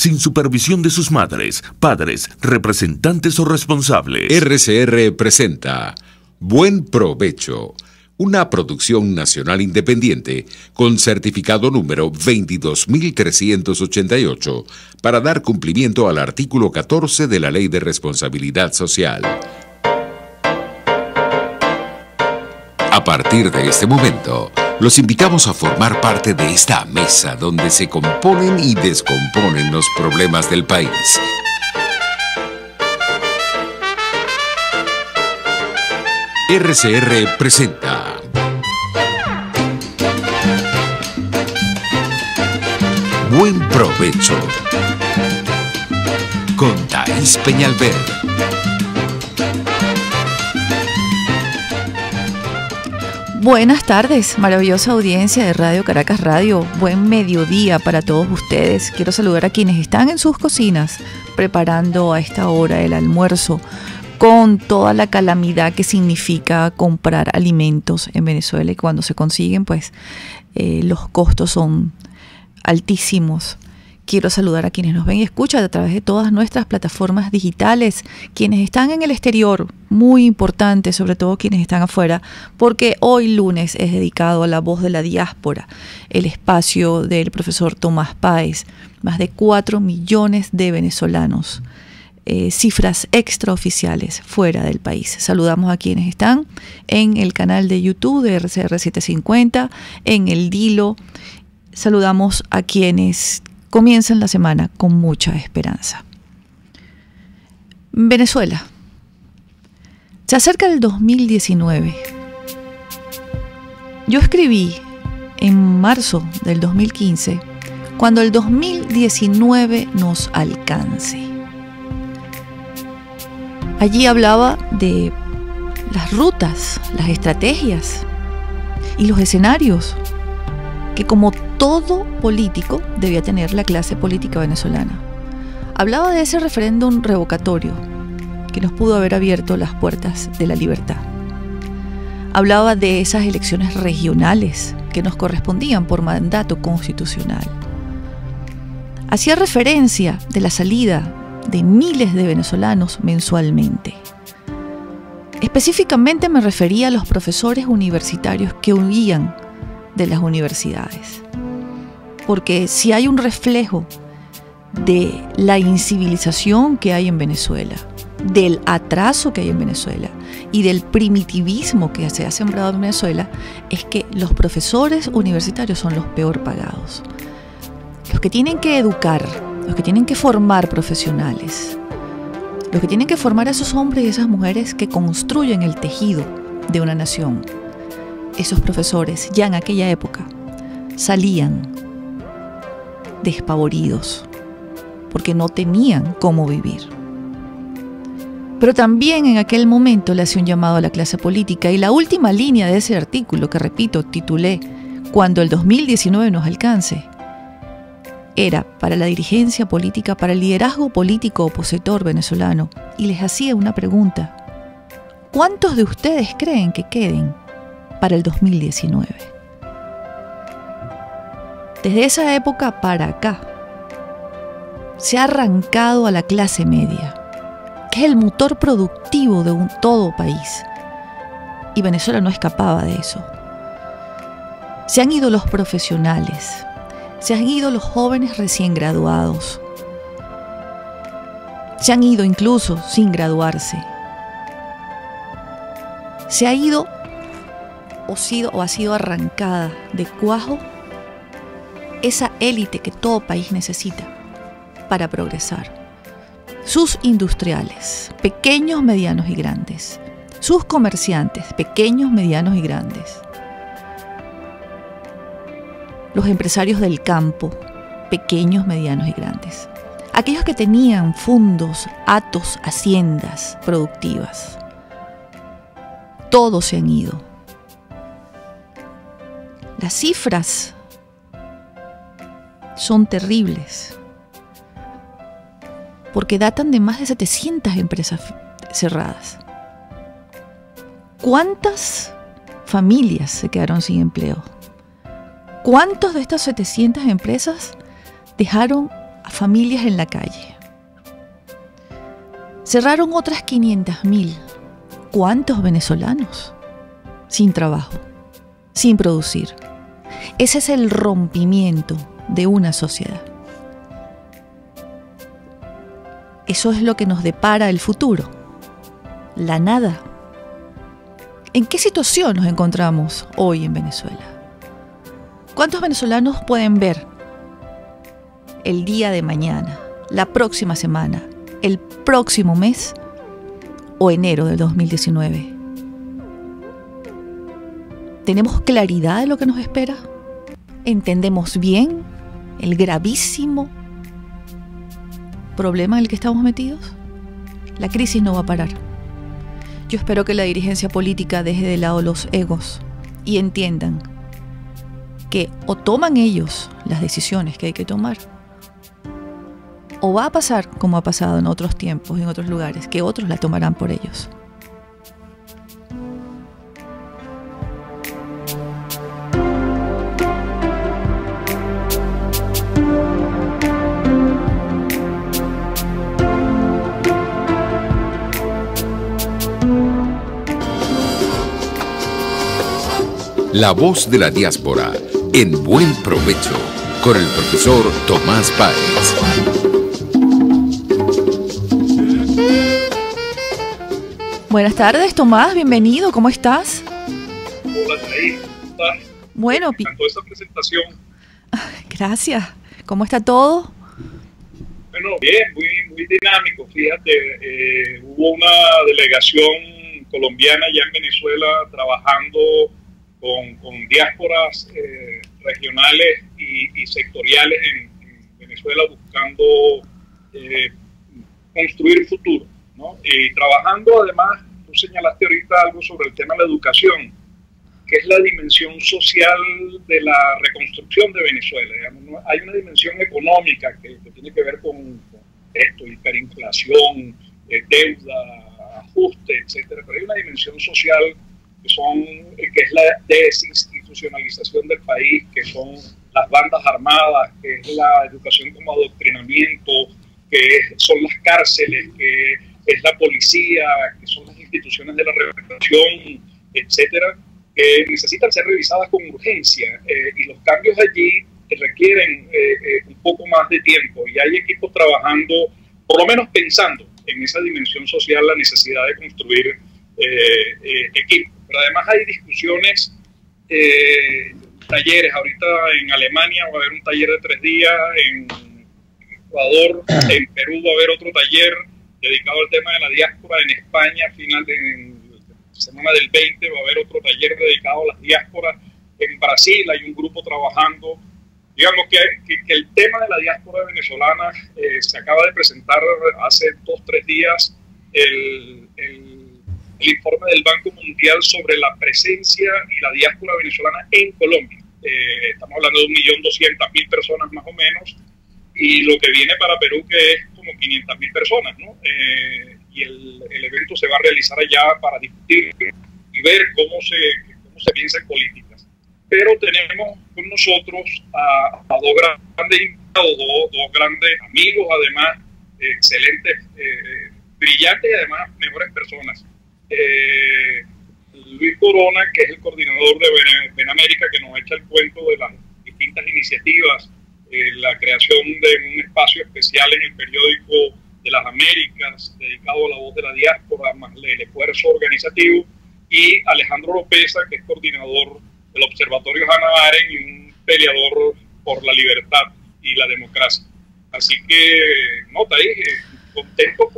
sin supervisión de sus madres, padres, representantes o responsables. RCR presenta Buen Provecho, una producción nacional independiente con certificado número 22388 para dar cumplimiento al artículo 14 de la Ley de Responsabilidad Social. A partir de este momento, los invitamos a formar parte de esta mesa donde se componen y descomponen los problemas del país. RCR presenta Buen Provecho con Thais Peñalver. Buenas tardes, maravillosa audiencia de Radio Caracas Radio. Buen mediodía para todos ustedes. Quiero saludar a quienes están en sus cocinas preparando a esta hora el almuerzo, con toda la calamidad que significa comprar alimentos en Venezuela, y cuando se consiguen, pues los costos son altísimos. Quiero saludar a quienes nos ven y escuchan a través de todas nuestras plataformas digitales, quienes están en el exterior, muy importante, sobre todo quienes están afuera, porque hoy lunes es dedicado a la voz de la diáspora, el espacio del profesor Tomás Páez. Más de 4 millones de venezolanos, cifras extraoficiales fuera del país. Saludamos a quienes están en el canal de YouTube de RCR 750, en el Dilo. Saludamos a quienes comienzan la semana con mucha esperanza. Venezuela. Se acerca el 2019. Yo escribí en marzo del 2015, cuando el 2019 nos alcance. Allí hablaba de las rutas, las estrategias y los escenarios que, como todo político, debía tener la clase política venezolana. Hablaba de ese referéndum revocatorio que nos pudo haber abierto las puertas de la libertad. Hablaba de esas elecciones regionales que nos correspondían por mandato constitucional. Hacía referencia de la salida de miles de venezolanos mensualmente. Específicamente me refería a los profesores universitarios que huían de las universidades. Porque si hay un reflejo de la incivilización que hay en Venezuela, del atraso que hay en Venezuela y del primitivismo que se ha sembrado en Venezuela, es que los profesores universitarios son los peor pagados. Los que tienen que educar, los que tienen que formar profesionales, los que tienen que formar a esos hombres y esas mujeres que construyen el tejido de una nación. Esos profesores ya en aquella época salían despavoridos porque no tenían cómo vivir. Pero también en aquel momento le hacía un llamado a la clase política, y la última línea de ese artículo, que repito, titulé Cuando el 2019 nos alcance, era para la dirigencia política, para el liderazgo político opositor venezolano, y les hacía una pregunta: ¿cuántos de ustedes creen que queden para el 2019? Desde esa época para acá se ha arrancado a la clase media, que es el motor productivo de todo país, y Venezuela no escapaba de eso. Se han ido los profesionales, se han ido los jóvenes recién graduados, se han ido incluso sin graduarse, se ha ido o ha sido arrancada de cuajo esa élite que todo país necesita para progresar. Sus industriales, pequeños, medianos y grandes. Sus comerciantes, pequeños, medianos y grandes. Los empresarios del campo, pequeños, medianos y grandes. Aquellos que tenían fondos, hatos, haciendas productivas. Todos se han ido. Las cifras son terribles, porque datan de más de 700 empresas cerradas. ¿Cuántas familias se quedaron sin empleo? ¿Cuántos de estas 700 empresas dejaron a familias en la calle. Cerraron otras 500.000. ¿Cuántos venezolanos? Sin trabajo, sin producir. Ese es el rompimiento de una sociedad. Eso es lo que nos depara el futuro. La nada. ¿En qué situación nos encontramos hoy en Venezuela? ¿Cuántos venezolanos pueden ver el día de mañana, la próxima semana, el próximo mes o enero del 2019? ¿Tenemos claridad de lo que nos espera? ¿Entendemos bien el gravísimo problema en el que estamos metidos? La crisis no va a parar. Yo espero que la dirigencia política deje de lado los egos y entiendan que o toman ellos las decisiones que hay que tomar, o va a pasar como ha pasado en otros tiempos, en otros lugares, que otros la tomarán por ellos. La voz de la diáspora, en buen provecho, con el profesor Tomás Páez. Buenas tardes, Tomás, bienvenido, ¿cómo estás? Hola, Said, ¿cómo estás? Bueno, me encantó esta presentación. Gracias. ¿Cómo está todo? Bueno, bien, muy dinámico. Fíjate, hubo una delegación colombiana ya en Venezuela trabajando con diásporas regionales y sectoriales en Venezuela buscando construir futuro, ¿no? Y trabajando además, tú señalaste ahorita algo sobre el tema de la educación, que es la dimensión social de la reconstrucción de Venezuela. Digamos, ¿no? Hay una dimensión económica que tiene que ver con esto, hiperinflación, deuda, ajuste, etcétera, pero hay una dimensión social que es la desinstitucionalización del país, que son las bandas armadas, que es la educación como adoctrinamiento, que son las cárceles, que es la policía, que son las instituciones de la represión, etcétera, que necesitan ser revisadas con urgencia, y los cambios allí requieren un poco más de tiempo, y hay equipos trabajando, por lo menos pensando en esa dimensión social, la necesidad de construir equipos. Pero además hay discusiones, talleres. Ahorita en Alemania va a haber un taller de 3 días, en Ecuador, en Perú va a haber otro taller dedicado al tema de la diáspora, en España a final de semana del 20 va a haber otro taller dedicado a las diásporas, en Brasil hay un grupo trabajando. Digamos que el tema de la diáspora venezolana se acaba de presentar hace 2-3 días el informe del Banco Mundial sobre la presencia y la diáspora venezolana en Colombia. Estamos hablando de 1.200.000 personas más o menos, y lo que viene para Perú que es como 500.000 personas, ¿no? Y el evento se va a realizar allá para discutir y ver cómo se piensa en políticas. Pero tenemos con nosotros a dos grandes invitados, dos grandes amigos, además, excelentes, brillantes y además mejores personas. Luis Corona, que es el coordinador de Benamérica, que nos echa el cuento de las distintas iniciativas, la creación de un espacio especial en el periódico de las Américas, dedicado a la voz de la diáspora, más el esfuerzo organizativo, y Alejandro Lopeza, que es coordinador del Observatorio Hannah Arendt y un peleador por la libertad y la democracia. Así que, contento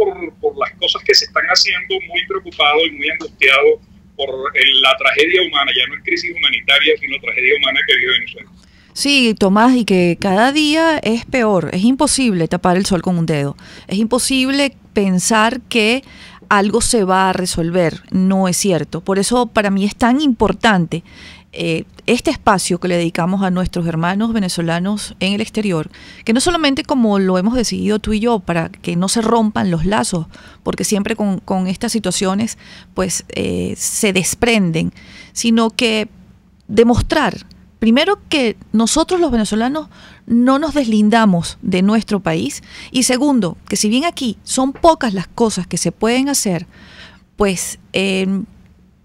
por las cosas que se están haciendo, muy preocupado y muy angustiado por la tragedia humana, ya no es crisis humanitaria, sino tragedia humana que vive Venezuela. Sí, Tomás, y que cada día es peor. Es imposible tapar el sol con un dedo. Es imposible pensar que algo se va a resolver. No es cierto. Por eso para mí es tan importante este espacio que le dedicamos a nuestros hermanos venezolanos en el exterior, que no solamente como lo hemos decidido tú y yo, para que no se rompan los lazos, porque siempre con estas situaciones pues se desprenden, sino que demostrar primero, que nosotros los venezolanos no nos deslindamos de nuestro país, y segundo, que si bien aquí son pocas las cosas que se pueden hacer, pues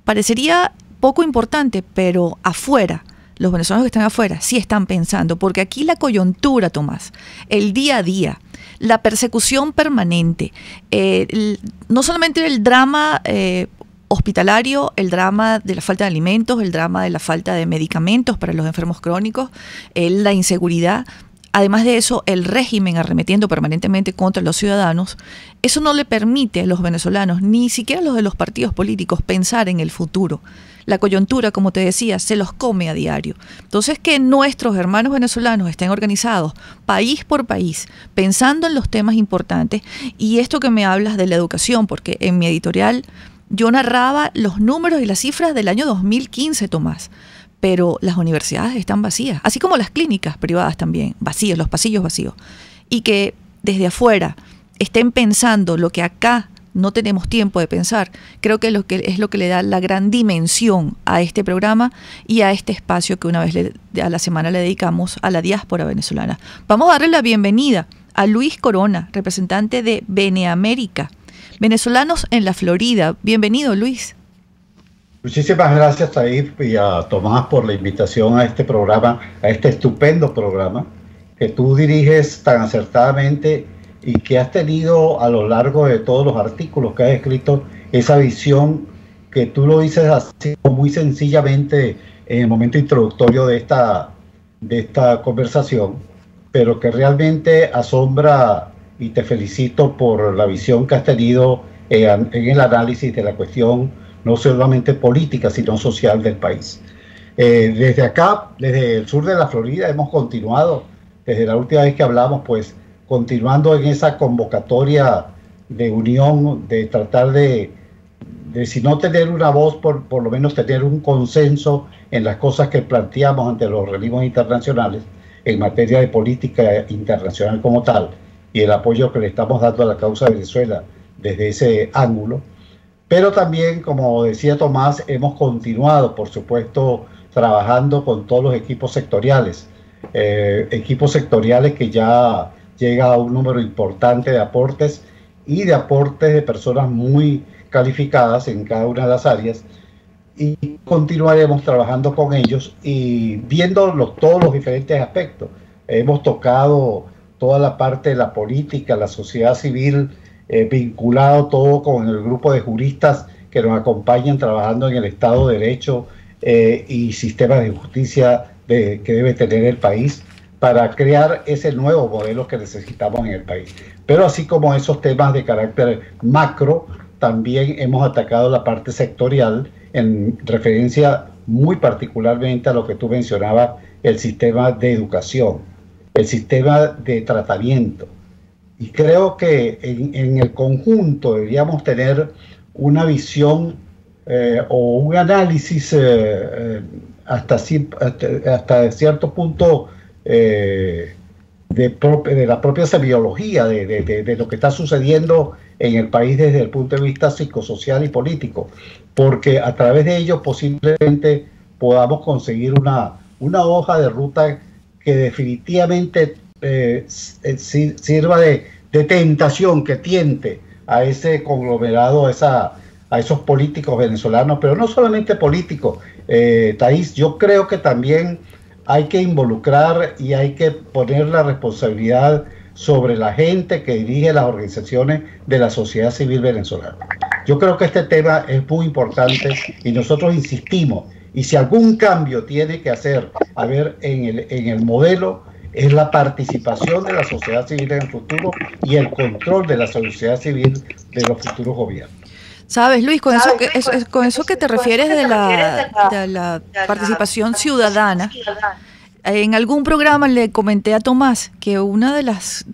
parecería poco importante, pero afuera, los venezolanos que están afuera sí están pensando, porque aquí la coyuntura, Tomás, el día a día, la persecución permanente, no solamente el drama hospitalario, el drama de la falta de alimentos, el drama de la falta de medicamentos para los enfermos crónicos, la inseguridad. Además de eso, el régimen arremetiendo permanentemente contra los ciudadanos, eso no le permite a los venezolanos, ni siquiera a los de los partidos políticos, pensar en el futuro. La coyuntura, como te decía, se los come a diario. Entonces, que nuestros hermanos venezolanos estén organizados país por país, pensando en los temas importantes, y esto que me hablas de la educación, porque en mi editorial yo narraba los números y las cifras del año 2015, Tomás, pero las universidades están vacías, así como las clínicas privadas también, vacíos, los pasillos vacíos. Y que desde afuera estén pensando lo que acá no tenemos tiempo de pensar, creo que es lo que le da la gran dimensión a este programa y a este espacio que una vez a la semana le dedicamos a la diáspora venezolana. Vamos a darle la bienvenida a Luis Corona, representante de Beneamérica, venezolanos en la Florida. Bienvenido, Luis. Muchísimas gracias, Taif, y a Tomás por la invitación a este programa, a este estupendo programa que tú diriges tan acertadamente y que has tenido a lo largo de todos los artículos que has escrito, esa visión que tú lo dices así muy sencillamente en el momento introductorio de esta conversación, pero que realmente asombra, y te felicito por la visión que has tenido en el análisis de la cuestión no solamente política, sino social del país. Desde acá, desde el sur de la Florida, hemos continuado, desde la última vez que hablamos, pues continuando en esa convocatoria de unión, de tratar de si no tener una voz, por lo menos tener un consenso en las cosas que planteamos ante los organismos internacionales en materia de política internacional como tal, y el apoyo que le estamos dando a la causa de Venezuela desde ese ángulo. Pero también, como decía Tomás, hemos continuado, por supuesto, trabajando con todos los equipos sectoriales que ya llega a un número importante de aportes y de aportes de personas muy calificadas en cada una de las áreas, y continuaremos trabajando con ellos y viendo todos los diferentes aspectos. Hemos tocado toda la parte de la política, la sociedad civil, vinculado todo con el grupo de juristas que nos acompañan trabajando en el Estado de Derecho y sistema de justicia que debe tener el país para crear ese nuevo modelo que necesitamos en el país. Pero así como esos temas de carácter macro, también hemos atacado la parte sectorial en referencia muy particularmente a lo que tú mencionabas, el sistema de educación, el sistema de tratamiento. Y creo que en el conjunto deberíamos tener una visión o un análisis hasta cierto punto de la propia semiología de lo que está sucediendo en el país desde el punto de vista psicosocial y político, porque a través de ello posiblemente podamos conseguir una hoja de ruta que definitivamente sirva de tentación, que tiente a ese conglomerado, a esos políticos venezolanos, pero no solamente políticos, Thaís, yo creo que también hay que involucrar y hay que poner la responsabilidad sobre la gente que dirige las organizaciones de la sociedad civil venezolana. Yo creo que este tema es muy importante y nosotros insistimos, y si algún cambio tiene que hacer, a ver, en el modelo, es la participación de la sociedad civil en el futuro y el control de la sociedad civil de los futuros gobiernos. Sabes, Luis, con eso que te refieres de la participación ciudadana, en algún programa le comenté a Tomás que una de las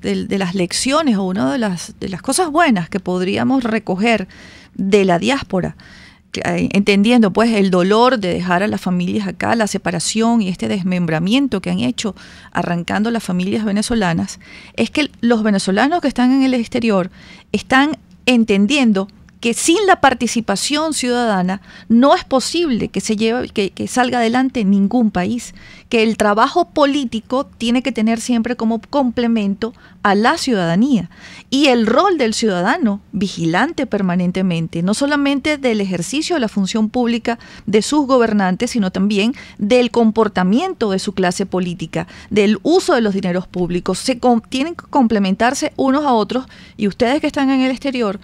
lecciones o una de las cosas buenas que podríamos recoger de la diáspora, entendiendo pues el dolor de dejar a las familias acá, la separación y este desmembramiento que han hecho arrancando las familias venezolanas, es que los venezolanos que están en el exterior están entendiendo que sin la participación ciudadana no es posible que que salga adelante ningún país, que el trabajo político tiene que tener siempre como complemento a la ciudadanía y el rol del ciudadano vigilante permanentemente, no solamente del ejercicio de la función pública de sus gobernantes, sino también del comportamiento de su clase política, del uso de los dineros públicos. Tienen que complementarse unos a otros, y ustedes que están en el exterior,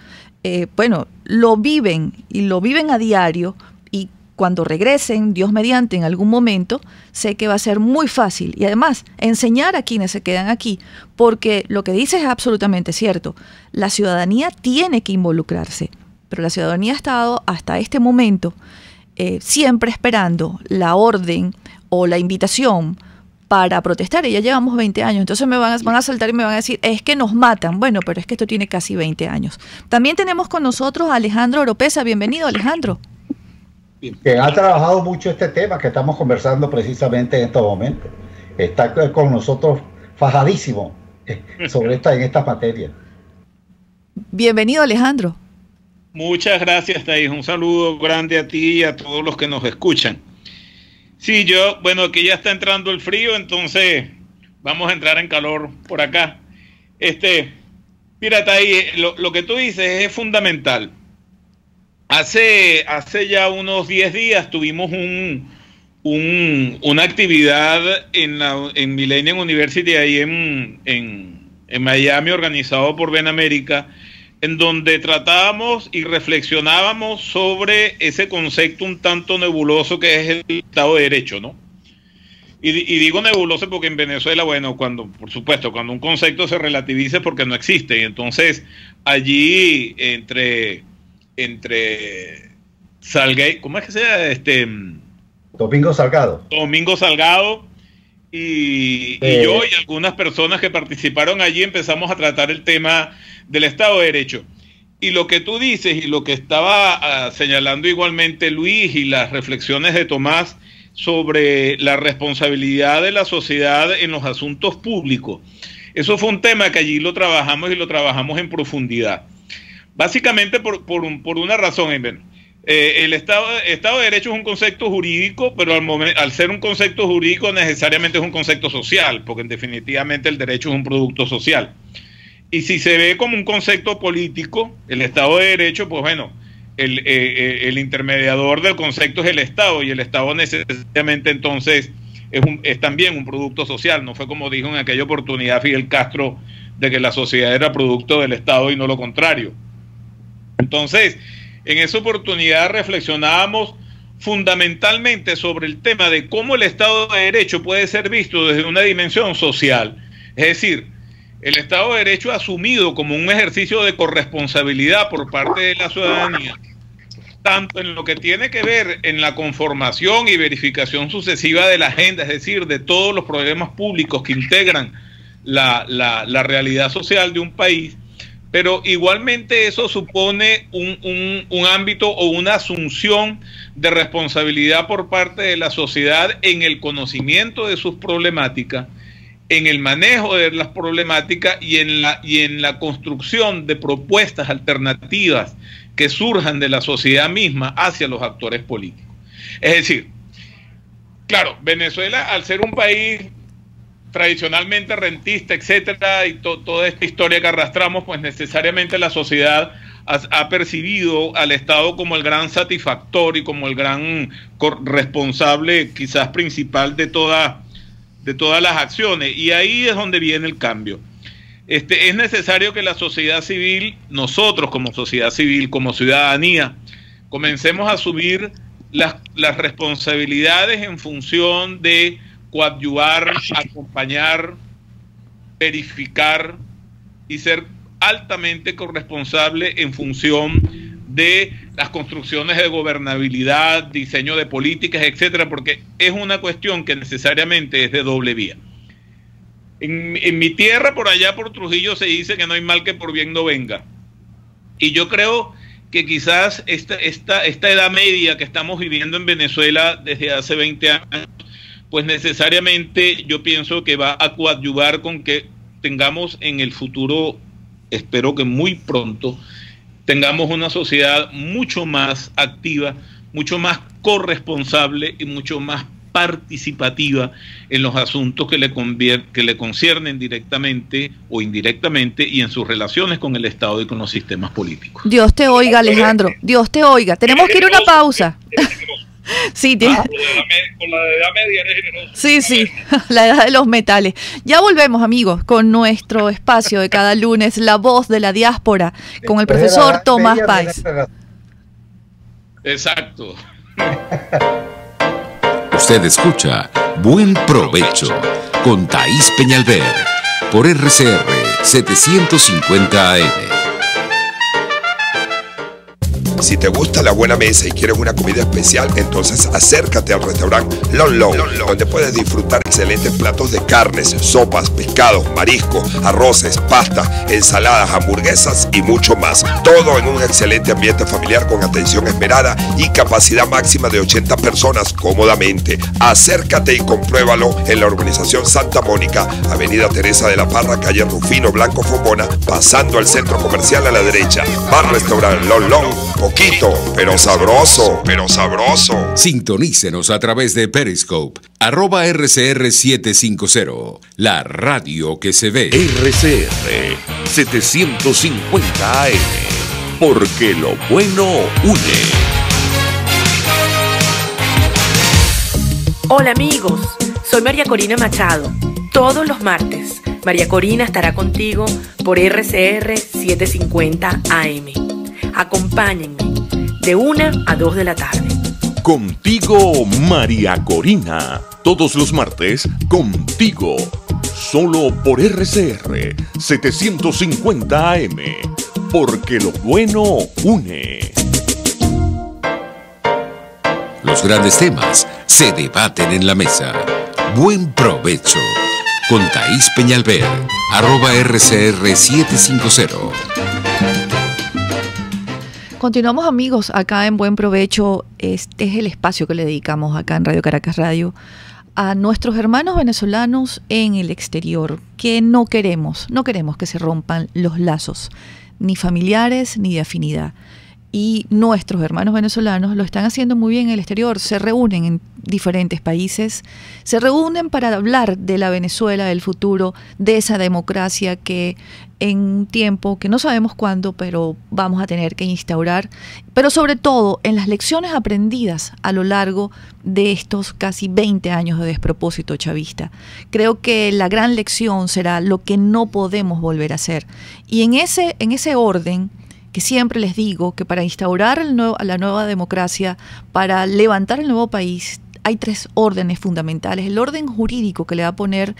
bueno, lo viven y lo viven a diario, y cuando regresen, Dios mediante, en algún momento, sé que va a ser muy fácil. Y además, enseñar a quienes se quedan aquí, porque lo que dice es absolutamente cierto. La ciudadanía tiene que involucrarse, pero la ciudadanía ha estado hasta este momento siempre esperando la orden o la invitación para protestar, y ya llevamos 20 años, entonces van a saltar y me van a decir, es que nos matan. Bueno, pero es que esto tiene casi 20 años. También tenemos con nosotros a Alejandro Oropesa. Bienvenido, Alejandro. Que ha trabajado mucho este tema que estamos conversando precisamente en estos momentos. Está con nosotros fajadísimo en estas materias. Bienvenido, Alejandro. Muchas gracias, Thais. Un saludo grande a ti y a todos los que nos escuchan. Sí, bueno, aquí ya está entrando el frío, entonces vamos a entrar en calor por acá. Mira, Thais, lo que tú dices es fundamental. Hace ya unos 10 días tuvimos una actividad en Millennium University, ahí en Miami, organizado por Ben América, en donde tratábamos y reflexionábamos sobre ese concepto un tanto nebuloso que es el Estado de Derecho, ¿no? Y digo nebuloso porque en Venezuela, bueno, por supuesto, cuando un concepto se relativiza es porque no existe. Y entonces, allí, entre Salgado, ¿cómo es que sea? Domingo Salgado. Domingo Salgado y yo y algunas personas que participaron allí empezamos a tratar el tema del Estado de Derecho. Y lo que tú dices y lo que estaba señalando igualmente Luis y las reflexiones de Tomás sobre la responsabilidad de la sociedad en los asuntos públicos, eso fue un tema que allí lo trabajamos y lo trabajamos en profundidad. Básicamente por una razón, el Estado de Derecho es un concepto jurídico, pero al ser un concepto jurídico necesariamente es un concepto social, porque definitivamente el derecho es un producto social. Y si se ve como un concepto político, el Estado de Derecho, pues bueno, el intermediador del concepto es el Estado, y el Estado necesariamente entonces es también un producto social. No fue como dijo en aquella oportunidad Fidel Castro, de que la sociedad era producto del Estado y no lo contrario. Entonces, en esa oportunidad reflexionábamos fundamentalmente sobre el tema de cómo el Estado de Derecho puede ser visto desde una dimensión social. Es decir, el Estado de Derecho asumido como un ejercicio de corresponsabilidad por parte de la ciudadanía, tanto en lo que tiene que ver en la conformación y verificación sucesiva de la agenda, es decir, de todos los problemas públicos que integran la realidad social de un país, pero igualmente eso supone un ámbito o una asunción de responsabilidad por parte de la sociedad en el conocimiento de sus problemáticas, en el manejo de las problemáticas y en la construcción de propuestas alternativas que surjan de la sociedad misma hacia los actores políticos. Es decir, claro, Venezuela, al ser un país tradicionalmente rentista, etcétera, y toda esta historia que arrastramos, pues necesariamente la sociedad ha percibido al Estado como el gran satisfactor y como el gran responsable, quizás principal de todas las acciones, y ahí es donde viene el cambio. Es necesario que la sociedad civil, nosotros como sociedad civil, como ciudadanía, comencemos a asumir las responsabilidades en función de coadyuvar, acompañar, verificar y ser altamente corresponsable en función de las construcciones de gobernabilidad, diseño de políticas, etcétera, porque es una cuestión que necesariamente es de doble vía. En mi tierra, por allá por Trujillo, se dice que no hay mal que por bien no venga. Y yo creo que quizás esta edad media que estamos viviendo en Venezuela desde hace 20 años, pues necesariamente yo pienso que va a coadyuvar con que tengamos en el futuro, espero que muy pronto, tengamos una sociedad mucho más activa, mucho más corresponsable y mucho más participativa en los asuntos que le conciernen directamente o indirectamente y en sus relaciones con el Estado y con los sistemas políticos. Dios te oiga, Alejandro, Dios te oiga. Tenemos que ir a una pausa. Sí, con la edad media eres generoso. Sí, la edad de los metales. Ya volvemos, amigos, con nuestro espacio de cada lunes, La Voz de la Diáspora, con el profesor Tomás Páez. Exacto. Usted escucha Buen Provecho con Thaís Peñalver por RCR 750 AM. Si te gusta la buena mesa y quieres una comida especial, entonces acércate al restaurante Lon Lon, donde puedes disfrutar excelentes platos de carnes, sopas, pescados, mariscos, arroces, pastas, ensaladas, hamburguesas y mucho más. Todo en un excelente ambiente familiar con atención esmerada y capacidad máxima de 80 personas cómodamente. Acércate y compruébalo en la urbanización Santa Mónica, Avenida Teresa de la Parra, calle Rufino Blanco Fombona, pasando al centro comercial a la derecha. Bar Restaurante Lon Lon. Poquito, pero sabroso, Sintonícenos a través de Periscope, @RCR750, la radio que se ve. RCR 750 AM, porque lo bueno une. Hola amigos, soy María Corina Machado. Todos los martes, María Corina estará contigo por RCR 750 AM. Acompáñenme de 1 a 2 de la tarde. Contigo, María Corina. Todos los martes, contigo. Solo por RCR 750 AM. Porque lo bueno une. Los grandes temas se debaten en la mesa. Buen provecho. Con Thaís Peñalver, @RCR750. Continuamos, amigos, acá en Buen Provecho. Este es el espacio que le dedicamos acá en Radio Caracas Radio a nuestros hermanos venezolanos en el exterior, que no queremos que se rompan los lazos, ni familiares ni de afinidad. Y nuestros hermanos venezolanos lo están haciendo muy bien en el exterior, se reúnen en diferentes países, se reúnen para hablar de la Venezuela del futuro, de esa democracia que en un tiempo que no sabemos cuándo, pero vamos a tener que instaurar, pero sobre todo en las lecciones aprendidas a lo largo de estos casi 20 años de despropósito chavista. Creo que la gran lección será lo que no podemos volver a hacer. Y en ese orden, que siempre les digo que para instaurar la nueva democracia, para levantar el nuevo país, hay 3 órdenes fundamentales. El orden jurídico, que le va a poner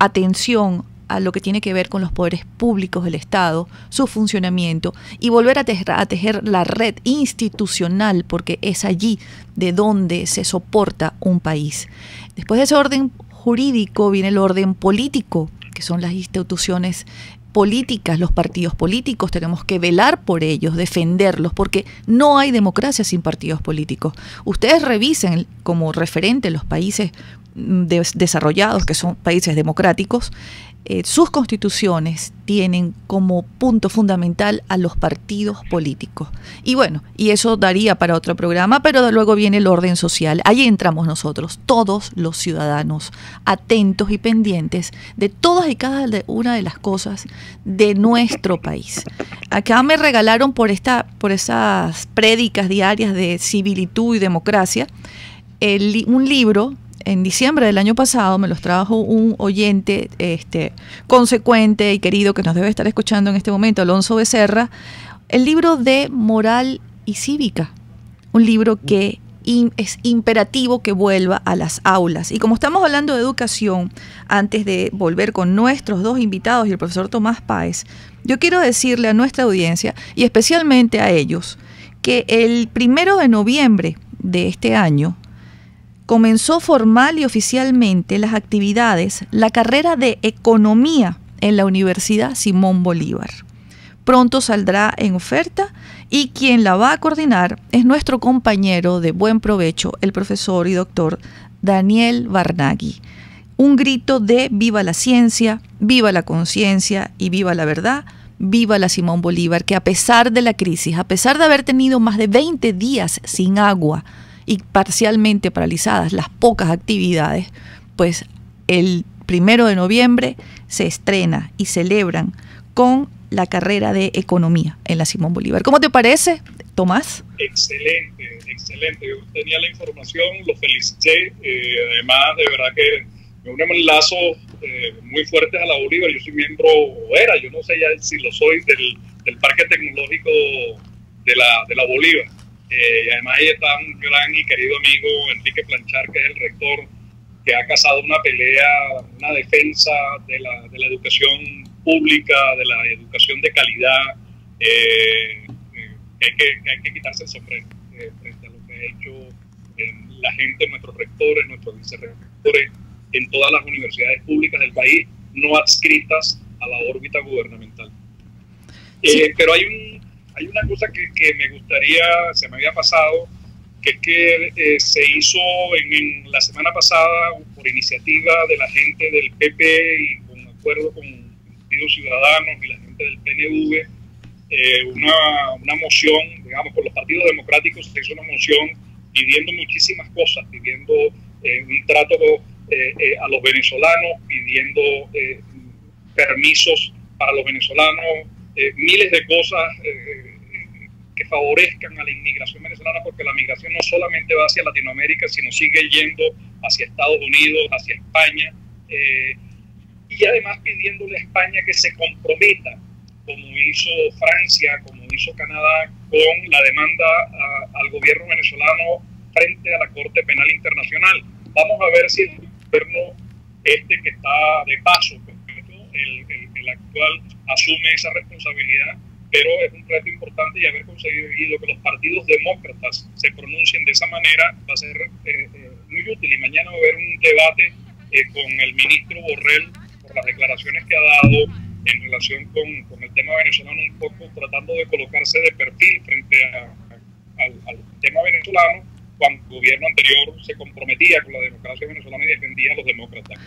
atención a lo que tiene que ver con los poderes públicos del Estado, su funcionamiento, y volver a tejer la red institucional, porque es allí de donde se soporta un país. Después de ese orden jurídico viene el orden político, que son las instituciones políticas, los partidos políticos. Tenemos que velar por ellos, defenderlos, porque no hay democracia sin partidos políticos. Ustedes revisen como referente los países desarrollados, que son países democráticos, sus constituciones tienen como punto fundamental a los partidos políticos. Y bueno, y eso daría para otro programa, pero luego viene el orden social. Ahí entramos nosotros, todos los ciudadanos, atentos y pendientes de todas y cada una de las cosas de nuestro país. Acá me regalaron por esas prédicas diarias de civilitud y democracia, un libro. En diciembre del año pasado me los trajo un oyente consecuente y querido que nos debe estar escuchando en este momento, Alonso Becerra, el libro de Moral y Cívica, un libro que es imperativo que vuelva a las aulas. Y como estamos hablando de educación, antes de volver con nuestros 2 invitados y el profesor Tomás Páez, yo quiero decirle a nuestra audiencia y especialmente a ellos que el 1 de noviembre de este año comenzó formal y oficialmente las actividades, la carrera de Economía en la Universidad Simón Bolívar. Pronto saldrá en oferta y quien la va a coordinar es nuestro compañero de Buen Provecho, el profesor y doctor Daniel Barnaghi. Un grito de viva la ciencia, viva la conciencia y viva la verdad viva la Simón Bolívar, que a pesar de la crisis, a pesar de haber tenido más de 20 días sin agua y parcialmente paralizadas las pocas actividades, pues el 1 de noviembre se estrena y celebran con la carrera de economía en la Simón Bolívar. ¿Cómo te parece, Tomás? Excelente, excelente. Yo tenía la información, lo felicité. Además, de verdad que me unen lazos muy fuertes a la Bolívar. Yo soy miembro, o era, yo no sé ya si lo soy, del Parque Tecnológico de la Bolívar. Y además ahí está un gran y querido amigo, Enrique Planchar, que es el rector, que ha cazado una pelea, una defensa de la educación pública, de la educación de calidad. Hay que quitarse el sombrero frente a lo que ha hecho la gente, nuestros rectores, nuestros vicerrectores en todas las universidades públicas del país, no adscritas a la órbita gubernamental. Sí. Pero hay una cosa que me gustaría, se me había pasado, que es que se hizo en la semana pasada por iniciativa de la gente del PP y con acuerdo con Partidos Ciudadanos y la gente del PNV, una moción, digamos, con los partidos democráticos se hizo una moción pidiendo muchísimas cosas, pidiendo un trato a los venezolanos, pidiendo permisos para los venezolanos, miles de cosas que favorezcan a la inmigración venezolana, porque la migración no solamente va hacia Latinoamérica, sino sigue yendo hacia Estados Unidos, hacia España, y además pidiéndole a España que se comprometa, como hizo Francia, como hizo Canadá, con la demanda al gobierno venezolano frente a la Corte Penal Internacional. Vamos a ver si el gobierno que está de paso, el actual, asume esa responsabilidad, pero es un reto importante, y haber conseguido que los partidos demócratas se pronuncien de esa manera va a ser muy útil. Y mañana va a haber un debate con el ministro Borrell por las declaraciones que ha dado en relación con el tema venezolano, un poco tratando de colocarse de perfil frente al tema venezolano, cuando el gobierno anterior se comprometía con la democracia venezolana y defendía a los demócratas.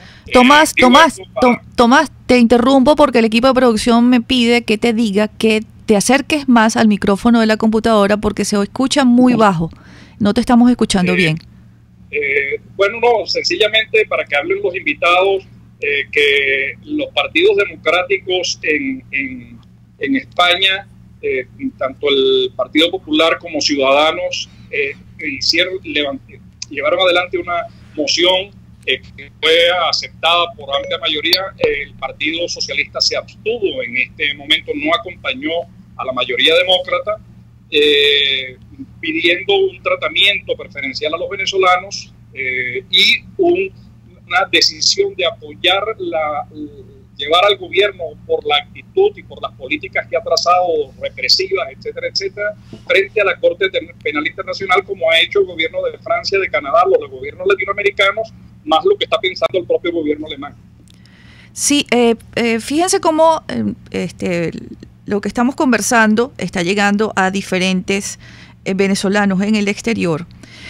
Tomás, te interrumpo porque el equipo de producción me pide que te diga que te acerques más al micrófono de la computadora porque se escucha muy bajo. No te estamos escuchando bien. Bueno, no, sencillamente para que hablen los invitados, que los partidos democráticos en España, tanto el Partido Popular como Ciudadanos, llevaron adelante una moción que fue aceptada por amplia mayoría. El Partido Socialista se abstuvo en este momento, no acompañó a la mayoría demócrata, pidiendo un tratamiento preferencial a los venezolanos y una decisión de apoyar llevar al gobierno por la actitud y por las políticas que ha trazado, represivas, etcétera, etcétera, frente a la Corte Penal Internacional, como ha hecho el gobierno de Francia, de Canadá, los gobiernos latinoamericanos, más lo que está pensando el propio gobierno alemán. Sí, fíjense cómo lo que estamos conversando está llegando a diferentes venezolanos en el exterior.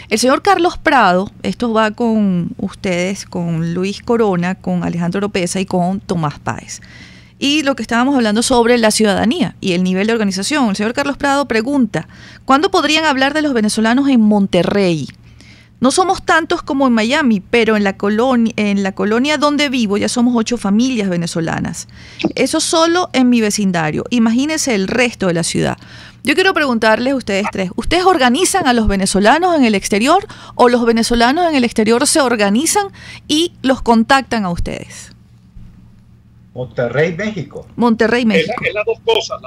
El señor Carlos Prado, esto va con ustedes, con Luis Corona, con Alejandro Oropesa y con Tomás Páez. Y lo que estábamos hablando sobre la ciudadanía y el nivel de organización. El señor Carlos Prado pregunta, ¿cuándo podrían hablar de los venezolanos en Monterrey? No somos tantos como en Miami, pero en la colonia donde vivo ya somos 8 familias venezolanas. Eso solo en mi vecindario. Imagínense el resto de la ciudad. Yo quiero preguntarles a ustedes tres, ¿ustedes organizan a los venezolanos en el exterior o los venezolanos en el exterior se organizan y los contactan a ustedes? Monterrey, México. Monterrey, México. Es las dos cosas.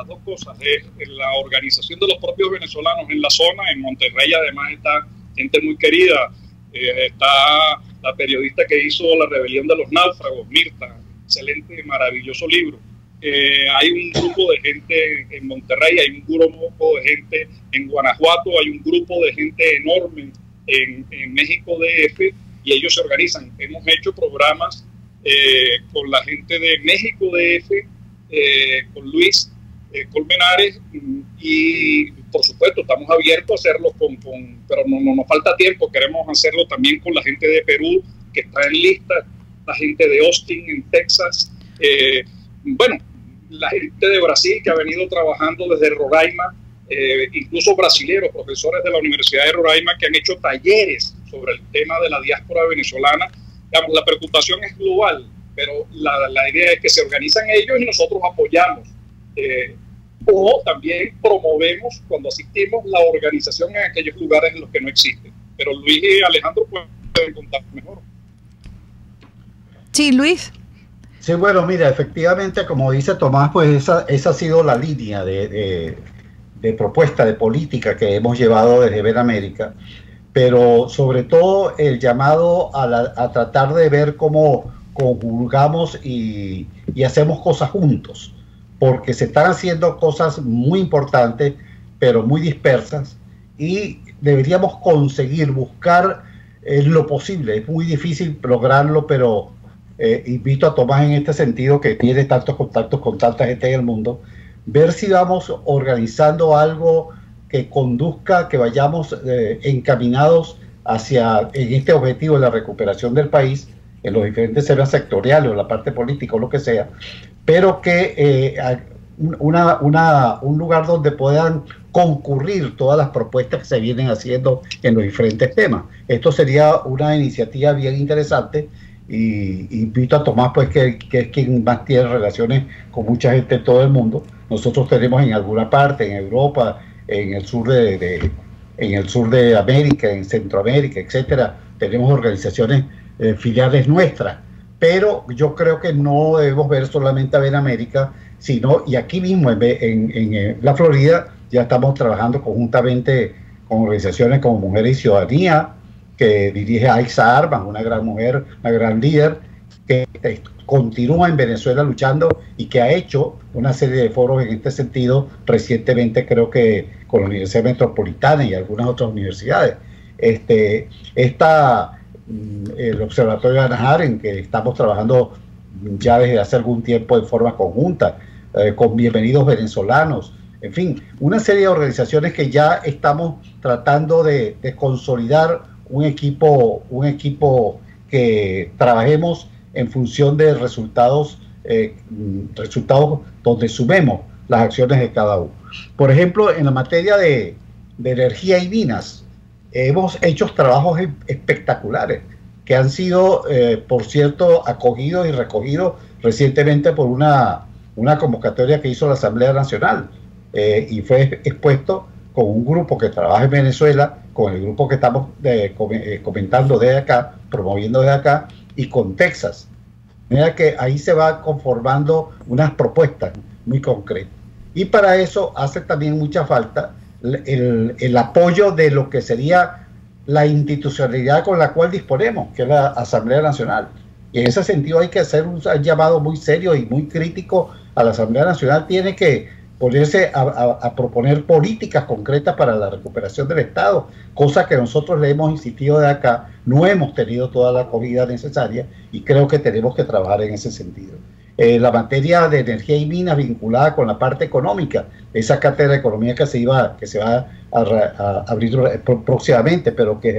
Es la organización de los propios venezolanos en la zona. En Monterrey además está gente muy querida. Está la periodista que hizo La Rebelión de los Náufragos, Mirta, excelente, maravilloso libro. Hay un grupo de gente en Monterrey, hay un grupo de gente en Guanajuato, hay un grupo de gente enorme en México DF, y ellos se organizan. Hemos hecho programas con la gente de México DF, con Luis Colmenares, y por supuesto estamos abiertos a hacerlo pero no nos falta tiempo. Queremos hacerlo también con la gente de Perú, que está en lista, la gente de Austin en Texas. Bueno, la gente de Brasil que ha venido trabajando desde Roraima, incluso brasileños, profesores de la Universidad de Roraima que han hecho talleres sobre el tema de la diáspora venezolana. Digamos, la preocupación es global, pero la idea es que se organizan ellos y nosotros apoyamos. O también promovemos cuando asistimos la organización en aquellos lugares en los que no existen. Pero Luis y Alejandro pueden contar mejor. Sí, Luis. Sí, bueno, mira, efectivamente, como dice Tomás, pues esa ha sido la línea de propuesta, de política que hemos llevado desde Ven América, pero sobre todo el llamado a tratar de ver cómo conjugamos y hacemos cosas juntos, porque se están haciendo cosas muy importantes, pero muy dispersas, y deberíamos conseguir buscar lo posible. Es muy difícil lograrlo, pero invito a Tomás en este sentido, que tiene tantos contactos con tanta gente en el mundo, ver si vamos organizando algo que conduzca, que vayamos encaminados hacia en este objetivo de la recuperación del país, en los diferentes esferas sectoriales o la parte política o lo que sea, pero que un lugar donde puedan concurrir todas las propuestas que se vienen haciendo en los diferentes temas. Esto sería una iniciativa bien interesante, y invito a Tomás, pues, que es quien más tiene relaciones con mucha gente en todo el mundo. Nosotros tenemos en alguna parte, en Europa, en el sur de América, en Centroamérica, etcétera, tenemos organizaciones filiales nuestras, pero yo creo que no debemos ver solamente a Ven América, sino, y aquí mismo en la Florida ya estamos trabajando conjuntamente con organizaciones como Mujeres y Ciudadanía, que dirige Aixa Armas, una gran mujer, una gran líder, que continúa en Venezuela luchando y que ha hecho una serie de foros en este sentido recientemente, creo que con la Universidad Metropolitana y algunas otras universidades. El Observatorio de Anajar, en que estamos trabajando ya desde hace algún tiempo en forma conjunta, con Bienvenidos Venezolanos, en fin, una serie de organizaciones que ya estamos tratando de consolidar un equipo que trabajemos en función de resultados donde sumemos las acciones de cada uno. Por ejemplo, en la materia de energía y minas, hemos hecho trabajos espectaculares que han sido, por cierto, acogidos y recogidos recientemente por una convocatoria que hizo la Asamblea Nacional, y fue expuesto con un grupo que trabaja en Venezuela, con el grupo que estamos comentando desde acá, promoviendo desde acá, y con Texas. Mira que ahí se va conformando unas propuestas muy concretas. Y para eso hace también mucha falta el apoyo de lo que sería la institucionalidad con la cual disponemos, que es la Asamblea Nacional. Y en ese sentido hay que hacer un llamado muy serio y muy crítico a la Asamblea Nacional. Tiene que ponerse a proponer políticas concretas para la recuperación del Estado, cosa que nosotros le hemos insistido de acá. No hemos tenido toda la acogida necesaria y creo que tenemos que trabajar en ese sentido. La materia de energía y minas vinculada con la parte económica, esa cátedra de economía que se va a abrir próximamente, pero que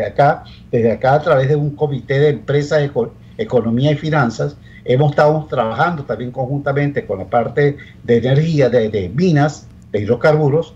desde acá a través de un comité de empresas, economía y finanzas, hemos estado trabajando también conjuntamente con la parte de energía, de minas, de hidrocarburos,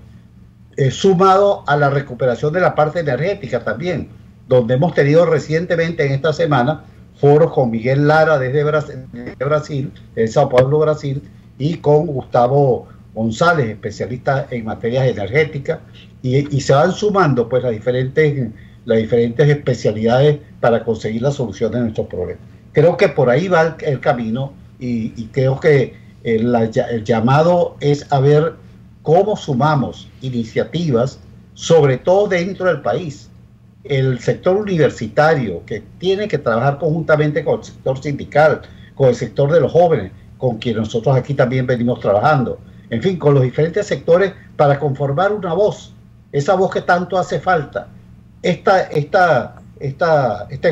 sumado a la recuperación de la parte energética también, donde hemos tenido recientemente en esta semana foros con Miguel Lara desde Brasil, de Sao Paulo, Brasil, y con Gustavo González, especialista en materias energéticas, y se van sumando pues las diferentes especialidades para conseguir la solución de nuestros problemas. Creo que por ahí va el camino, y creo que el llamado es a ver cómo sumamos iniciativas, sobre todo dentro del país. El sector universitario, que tiene que trabajar conjuntamente con el sector sindical, con el sector de los jóvenes, con quien nosotros aquí también venimos trabajando, en fin, con los diferentes sectores para conformar una voz, esa voz que tanto hace falta. Este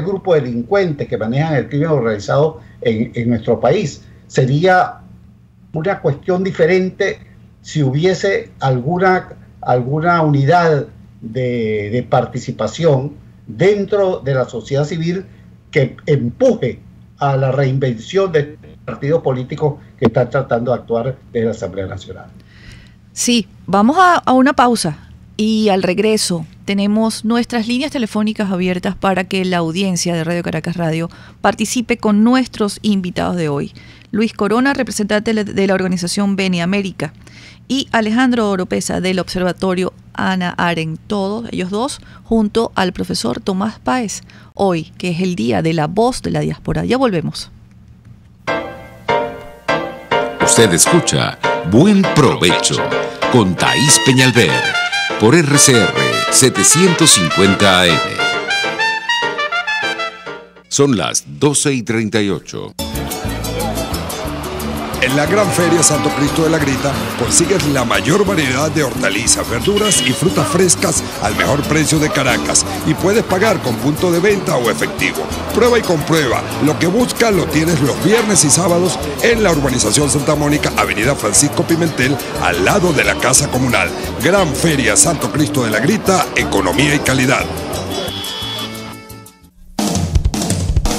grupo de delincuentes que manejan el crimen organizado en nuestro país sería una cuestión diferente si hubiese alguna unidad de participación dentro de la sociedad civil que empuje a la reinvención de partidos políticos que están tratando de actuar desde la Asamblea Nacional. Sí, vamos a una pausa y al regreso tenemos nuestras líneas telefónicas abiertas para que la audiencia de Radio Caracas Radio participe con nuestros invitados de hoy. Luis Corona, representante de la organización Bene América, y Alejandro Oropesa del Observatorio Hannah Arendt, todos ellos dos, junto al profesor Tomás Páez, hoy, que es el Día de la Voz de la Diáspora. Ya volvemos. Usted escucha Buen Provecho con Thaís Peñalver por RCR 750 AM. Son las 12:38. En la Gran Feria Santo Cristo de la Grita consigues la mayor variedad de hortalizas, verduras y frutas frescas al mejor precio de Caracas y puedes pagar con punto de venta o efectivo. Prueba y comprueba. Lo que buscas lo tienes los viernes y sábados en la urbanización Santa Mónica, Avenida Francisco Pimentel, al lado de la Casa Comunal. Gran Feria Santo Cristo de la Grita, economía y calidad.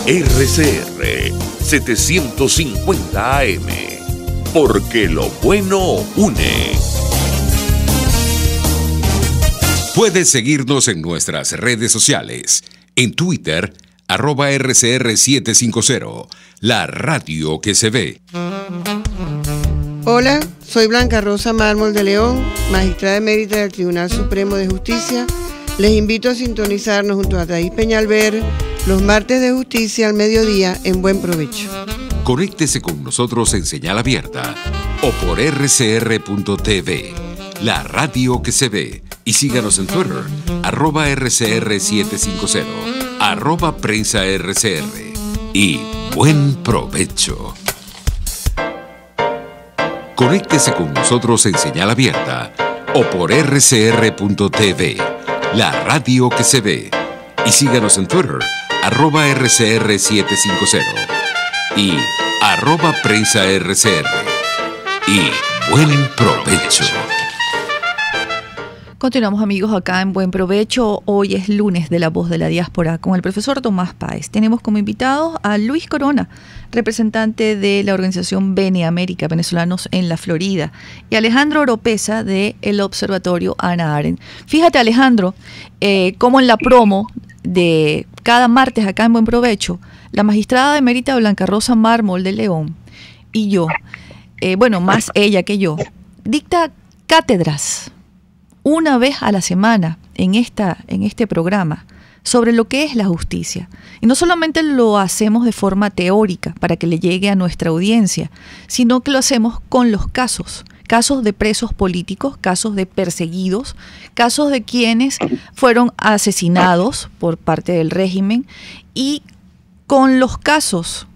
RCR 750 AM, porque lo bueno une. Puedes seguirnos en nuestras redes sociales. En Twitter, @RCR750, la radio que se ve. Hola, soy Blanca Rosa Mármol de León, magistrada emérita del Tribunal Supremo de Justicia. Les invito a sintonizarnos junto a Thaís Peñalver los martes de justicia al mediodía en Buen Provecho. Conéctese con nosotros en señal abierta o por rcr.tv, la radio que se ve. Y síganos en Twitter, @RCR750, @PrensaRCR. Y buen provecho. Conéctese con nosotros en señal abierta o por rcr.tv, la radio que se ve. Y síganos en Twitter, @RCR750 y @PrensaRCR. Y buen provecho. Continuamos, amigos, acá en Buen Provecho. Hoy es lunes de la Voz de la Diáspora con el profesor Tomás Páez. Tenemos como invitados a Luis Corona, representante de la organización Bene América, venezolanos en la Florida, y Alejandro Oropesa del Observatorio Hannah Arendt. Fíjate, Alejandro, como en la promo de cada martes acá en Buen Provecho, la magistrada emérita Blanca Rosa Mármol de León y yo, más ella que yo, dicta cátedras una vez a la semana en este programa sobre lo que es la justicia. Y no solamente lo hacemos de forma teórica para que le llegue a nuestra audiencia, sino que lo hacemos con los casos de presos políticos, casos de perseguidos, casos de quienes fueron asesinados por parte del régimen, y con los casos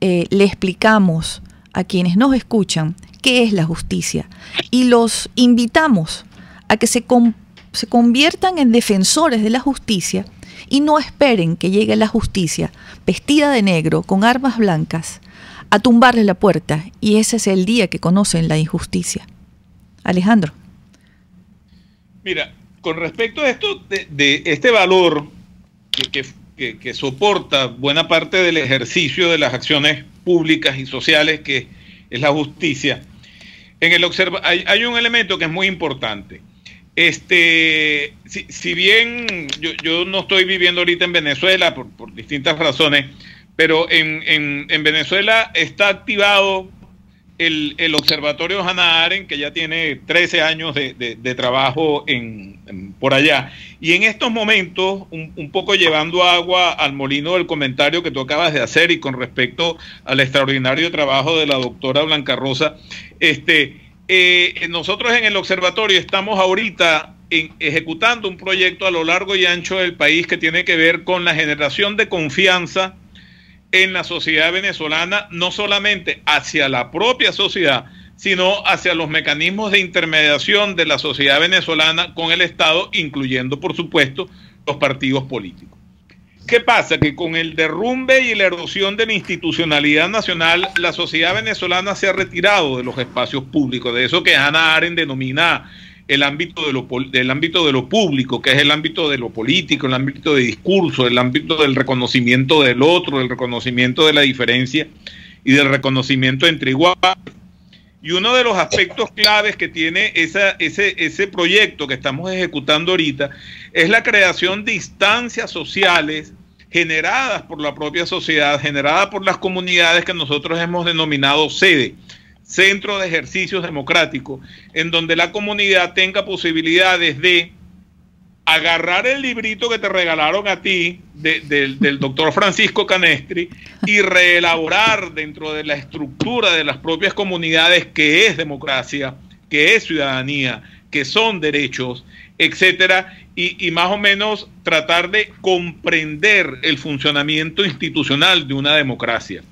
le explicamos a quienes nos escuchan qué es la justicia y los invitamos a que se conviertan en defensores de la justicia y no esperen que llegue la justicia vestida de negro con armas blancas a tumbarles la puerta, y ese es el día que conocen la injusticia. Alejandro. Mira, con respecto a esto de este valor que soporta buena parte del ejercicio de las acciones públicas y sociales, que es la justicia, hay un elemento que es muy importante. Si bien yo no estoy viviendo ahorita en Venezuela por distintas razones, pero en Venezuela está activado el Observatorio Hannah Arendt, que ya tiene 13 años de trabajo por allá. Y en estos momentos, un poco llevando agua al molino del comentario que tú acabas de hacer, y con respecto al extraordinario trabajo de la doctora Blanca Rosa, nosotros en el observatorio estamos ahorita ejecutando un proyecto a lo largo y ancho del país que tiene que ver con la generación de confianza en la sociedad venezolana, no solamente hacia la propia sociedad, sino hacia los mecanismos de intermediación de la sociedad venezolana con el Estado, incluyendo, por supuesto, los partidos políticos. ¿Qué pasa? Que con el derrumbe y la erosión de la institucionalidad nacional, la sociedad venezolana se ha retirado de los espacios públicos, de eso que Hannah Arendt denomina el ámbito del ámbito de lo público, que es el ámbito de lo político, el ámbito de discurso, el ámbito del reconocimiento del otro, el reconocimiento de la diferencia y del reconocimiento entre iguales. Y uno de los aspectos claves que tiene ese proyecto que estamos ejecutando ahorita es la creación de instancias sociales generadas por la propia sociedad, generadas por las comunidades que nosotros hemos denominado sede, centro de ejercicios democráticos, en donde la comunidad tenga posibilidades de agarrar el librito que te regalaron a ti del doctor Francisco Canestri y reelaborar dentro de la estructura de las propias comunidades que es democracia, que es ciudadanía, que son derechos, etcétera, y más o menos tratar de comprender el funcionamiento institucional de una democracia.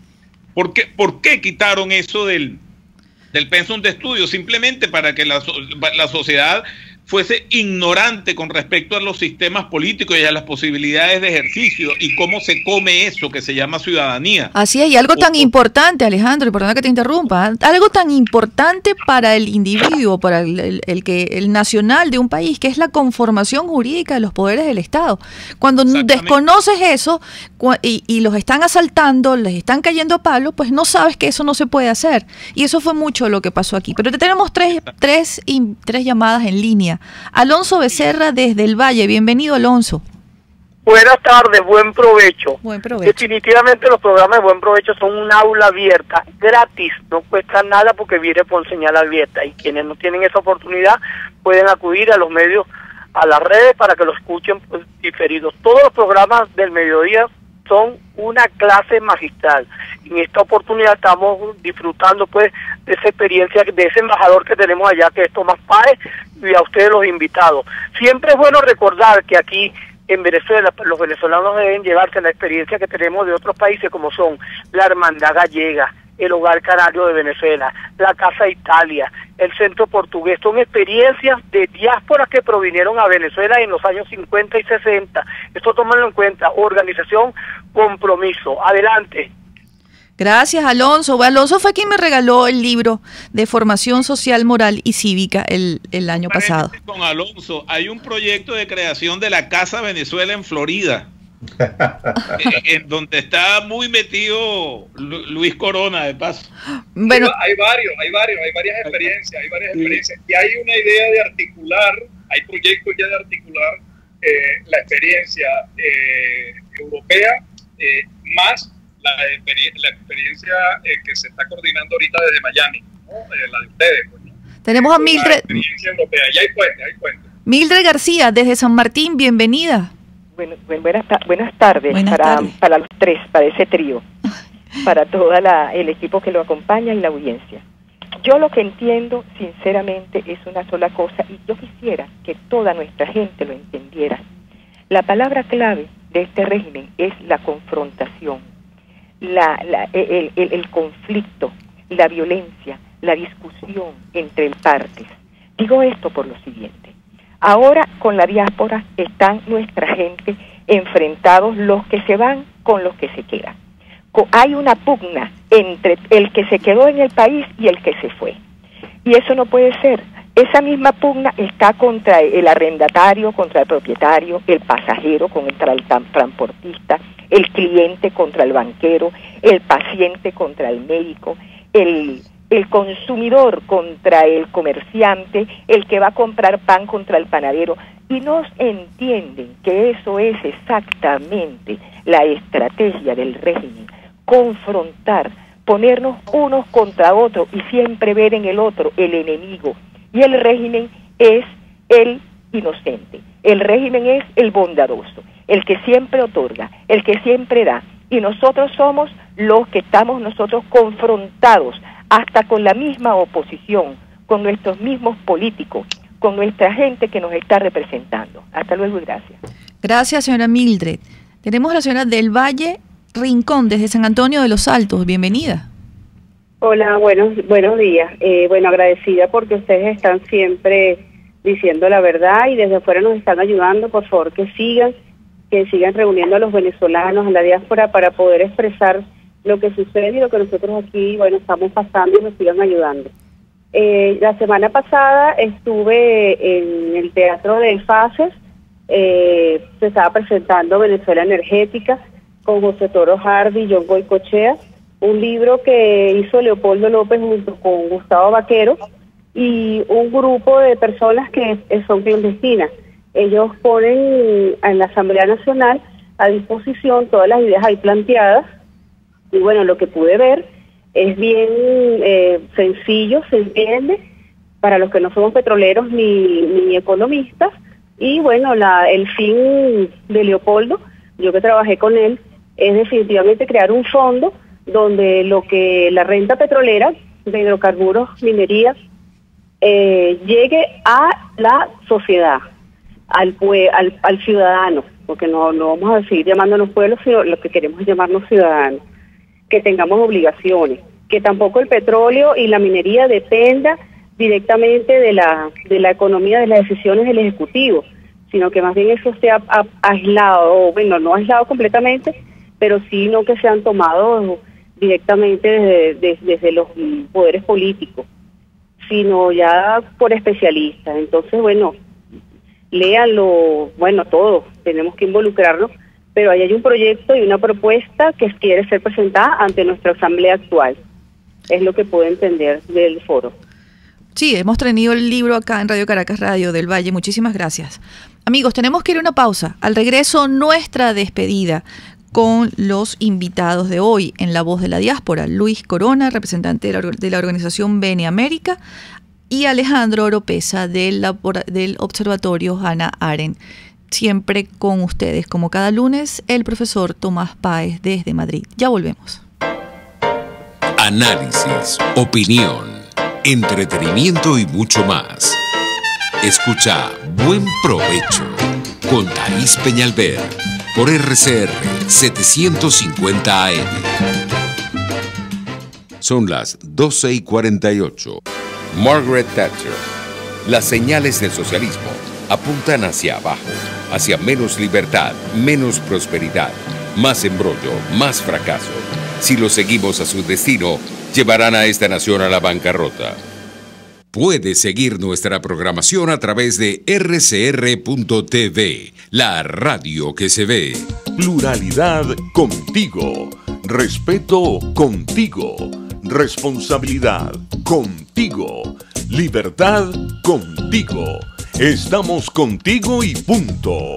¿Por qué quitaron eso del pensum de estudio? Simplemente para que la sociedad fuese ignorante con respecto a los sistemas políticos y a las posibilidades de ejercicio y cómo se come eso que se llama ciudadanía. Así es, y algo tan importante, Alejandro, y perdona que te interrumpa, algo tan importante para el individuo, para el nacional de un país, que es la conformación jurídica de los poderes del Estado. Cuando desconoces eso y los están asaltando, les están cayendo a palo, pues no sabes que eso no se puede hacer. Y eso fue mucho lo que pasó aquí. Pero tenemos tres llamadas en línea. Alonso Becerra desde el Valle, bienvenido, Alonso. Buenas tardes, buen provecho. Buen provecho. Definitivamente los programas de Buen Provecho son un aula abierta, gratis, no cuesta nada porque viene por señal abierta y quienes no tienen esa oportunidad pueden acudir a los medios, a las redes para que lo escuchen pues, diferidos. Todos los programas del mediodía son una clase magistral. En esta oportunidad estamos disfrutando pues de esa experiencia, de ese embajador que tenemos allá, que es Tomás Páez, y a ustedes los invitados. Siempre es bueno recordar que aquí en Venezuela los venezolanos deben llevarse la experiencia que tenemos de otros países como son la Hermandad Gallega, el Hogar Canario de Venezuela, la Casa Italia, el Centro Portugués. Son experiencias de diásporas que provinieron a Venezuela en los años 50 y 60. Esto tómalo en cuenta. Organización, compromiso. Adelante. Gracias, Alonso. Alonso fue quien me regaló el libro de formación social, moral y cívica el año pasado. Con Alonso, hay un proyecto de creación de la Casa Venezuela en Florida, en donde está muy metido Luis Corona, de paso. Bueno, hay varias experiencias, y hay una idea de articular, hay proyectos ya de articular la experiencia europea más la experiencia que se está coordinando ahorita desde Miami, ¿no? La de ustedes, pues, ¿no? Tenemos a Mildred. La experiencia europea, y hay puentes. Mildred García, desde San Martín, bienvenida. Buenas tardes para los tres, para ese trío, para todo el equipo que lo acompaña y la audiencia. Yo lo que entiendo, sinceramente, es una sola cosa, y yo quisiera que toda nuestra gente lo entendiera. La palabra clave de este régimen es la confrontación, el conflicto, la violencia, la discusión entre partes. Digo esto por lo siguiente. Ahora con la diáspora están nuestra gente enfrentados, los que se van con los que se quedan. Hay una pugna entre el que se quedó en el país y el que se fue. Y eso no puede ser. Esa misma pugna está contra el arrendatario, contra el propietario, el pasajero contra el transportista, el cliente contra el banquero, el paciente contra el médico, el consumidor contra el comerciante, el que va a comprar pan contra el panadero, y no entienden que eso es exactamente la estrategia del régimen, confrontar, ponernos unos contra otros y siempre ver en el otro el enemigo, y el régimen es el inocente, el régimen es el bondadoso, el que siempre otorga, el que siempre da, y nosotros somos los que estamos nosotros confrontados hasta con la misma oposición, con nuestros mismos políticos, con nuestra gente que nos está representando. Hasta luego y gracias. Gracias, señora Mildred. Tenemos a la señora del Valle Rincón, desde San Antonio de los Altos. Bienvenida. Hola, buenos días. Agradecida porque ustedes están siempre diciendo la verdad y desde afuera nos están ayudando. Por favor, que sigan reuniendo a los venezolanos, a la diáspora, para poder expresar lo que sucede y lo que nosotros aquí, estamos pasando y nos sigan ayudando. La semana pasada estuve en el Teatro de Fases, se estaba presentando Venezuela Energética con José Toro Hardy y John Goycochea, un libro que hizo Leopoldo López junto con Gustavo Vaquero y un grupo de personas que son clandestinas. Ellos ponen en la Asamblea Nacional a disposición todas las ideas ahí planteadas, y bueno, lo que pude ver es bien sencillo, se entiende, para los que no somos petroleros ni economistas, y bueno, el fin de Leopoldo, yo que trabajé con él, es definitivamente crear un fondo donde lo que la renta petrolera de hidrocarburos, minería, llegue a la sociedad, al ciudadano, porque no vamos a seguir llamándonos pueblos, sino lo que queremos es llamarnos ciudadanos, que tengamos obligaciones, que tampoco el petróleo y la minería dependa directamente de la economía, de las decisiones del Ejecutivo, sino que más bien eso esté aislado, o bueno, no aislado completamente, pero sí no que sean tomados directamente desde los poderes políticos, sino ya por especialistas. Entonces, bueno, léanlo, bueno, todos tenemos que involucrarnos, pero ahí hay un proyecto y una propuesta que quiere ser presentada ante nuestra asamblea actual. Es lo que puedo entender del foro. Sí, hemos tenido el libro acá en Radio Caracas Radio del Valle. Muchísimas gracias. Amigos, tenemos que ir a una pausa. Al regreso, nuestra despedida con los invitados de hoy en La Voz de la Diáspora. Luis Corona, representante de la organización Bene América, y Alejandro Oropesa del Observatorio Hannah Arendt. Siempre con ustedes, como cada lunes, el profesor Tomás Páez desde Madrid. Ya volvemos. Análisis, opinión, entretenimiento y mucho más. Escucha Buen Provecho con Thaís Peñalver por RCR 750 AM. Son las 12:48. Margaret Thatcher. Las señales del socialismo apuntan hacia abajo, hacia menos libertad, menos prosperidad, más embrollo, más fracaso. Si lo seguimos a su destino, llevarán a esta nación a la bancarrota. Puede seguir nuestra programación a través de rcr.tv, la radio que se ve. Pluralidad contigo. Respeto contigo. Responsabilidad contigo. Libertad contigo. Estamos contigo y punto.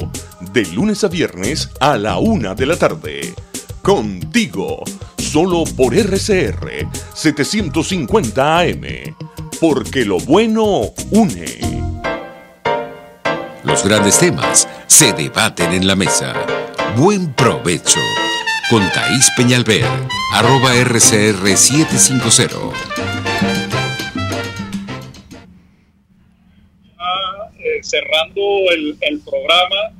De lunes a viernes a la 1 de la tarde. Contigo. Solo por RCR 750 AM. Porque lo bueno une. Los grandes temas se debaten en la mesa. Buen provecho. Con Thaís Peñalver, @RCR 750. Cerrando el programa,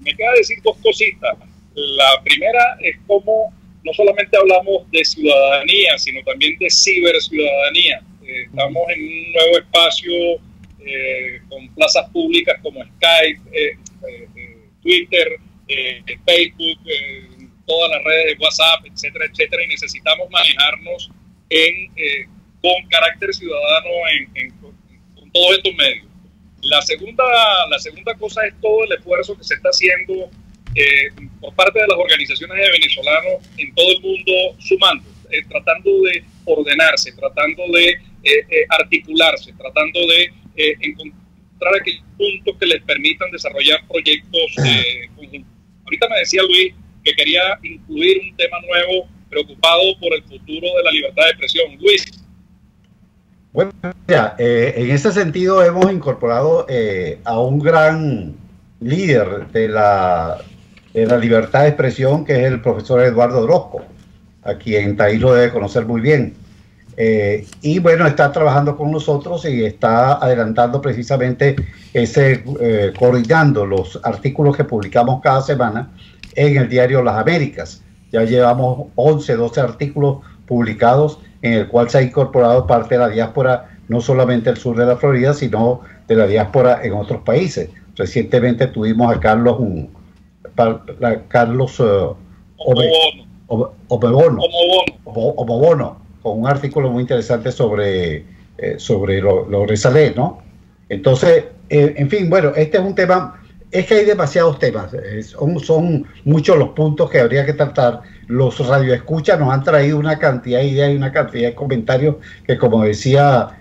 me queda decir dos cositas. La primera es cómo no solamente hablamos de ciudadanía, sino también de ciberciudadanía. Estamos en un nuevo espacio con plazas públicas como Skype, Twitter, Facebook, todas las redes de WhatsApp, etcétera, etcétera, y necesitamos manejarnos con carácter ciudadano con todos estos medios. La segunda cosa es todo el esfuerzo que se está haciendo por parte de las organizaciones de venezolanos en todo el mundo, sumando, tratando de ordenarse, tratando de articularse, tratando de encontrar aquellos puntos que les permitan desarrollar proyectos conjuntos. Ahorita me decía Luis que quería incluir un tema nuevo, preocupado por el futuro de la libertad de expresión. Luis. Bueno, ya, en ese sentido hemos incorporado a un gran líder de la libertad de expresión, que es el profesor Eduardo Orozco, a quien Thaís lo debe conocer muy bien. Y bueno, está trabajando con nosotros y está adelantando precisamente coordinando los artículos que publicamos cada semana en el diario Las Américas. Ya llevamos 11, 12 artículos publicados en el cual se ha incorporado parte de la diáspora, no solamente del sur de la Florida, sino de la diáspora en otros países. Recientemente tuvimos a Carlos Omobono, con un artículo muy interesante sobre lo Resalé, ¿no? Entonces, en fin, bueno, este es un tema es que hay demasiados temas, son muchos los puntos que habría que tratar. Los radioescuchas nos han traído una cantidad de ideas y una cantidad de comentarios que, como decía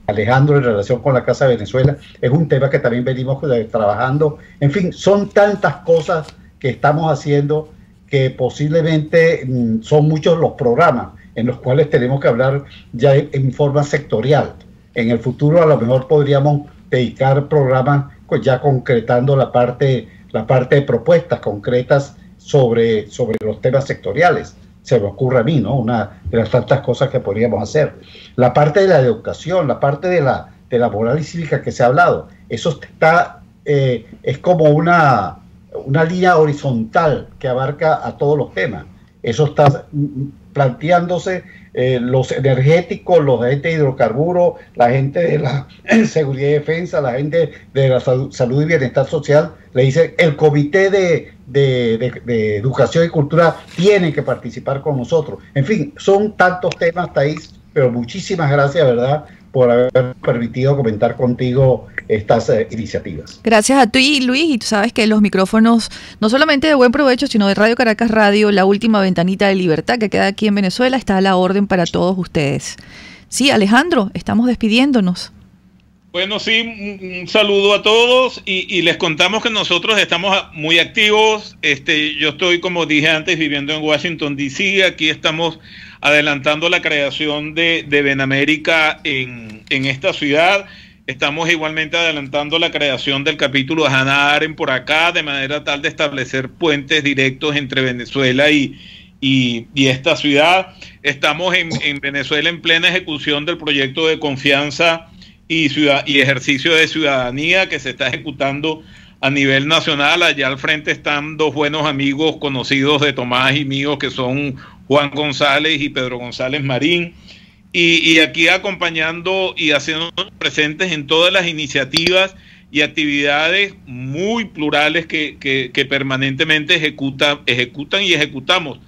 Alejandro, en relación con la Casa de Venezuela, es un tema que también venimos trabajando. En fin, son tantas cosas que estamos haciendo que posiblemente son muchos los programas en los cuales tenemos que hablar ya en forma sectorial. En el futuro a lo mejor podríamos dedicar programas ya concretando la parte de propuestas concretas sobre los temas sectoriales. Se me ocurre a mí, ¿no? Una de las tantas cosas que podríamos hacer. La parte de la educación, la parte de la moral y cívica que se ha hablado, eso está, es como una línea horizontal que abarca a todos los temas. Eso está planteándose, los energéticos, los de hidrocarburos, la gente de la seguridad y defensa, la gente de la salud y bienestar social, le dice el comité de educación y cultura tiene que participar con nosotros. En fin, son tantos temas, Thais, pero muchísimas gracias, ¿verdad?, por haber permitido comentar contigo estas iniciativas. Gracias a ti, Luis, y tú sabes que los micrófonos, no solamente de Buen Provecho, sino de Radio Caracas Radio, la última ventanita de libertad que queda aquí en Venezuela, está a la orden para todos ustedes. Sí, Alejandro, estamos despidiéndonos. Bueno, sí, un saludo a todos y les contamos que nosotros estamos muy activos. Yo estoy, como dije antes, viviendo en Washington, D.C. Aquí estamos adelantando la creación de Benamérica en esta ciudad. Estamos igualmente adelantando la creación del capítulo de Hannah Arendt por acá, de manera tal de establecer puentes directos entre Venezuela y esta ciudad. Estamos en Venezuela en plena ejecución del proyecto de confianza y ejercicio de ciudadanía que se está ejecutando a nivel nacional. Allá al frente están dos buenos amigos conocidos de Tomás y míos, que son Juan González y Pedro González Marín, y aquí acompañando y haciendo presentes en todas las iniciativas y actividades muy plurales que permanentemente ejecutan y ejecutamos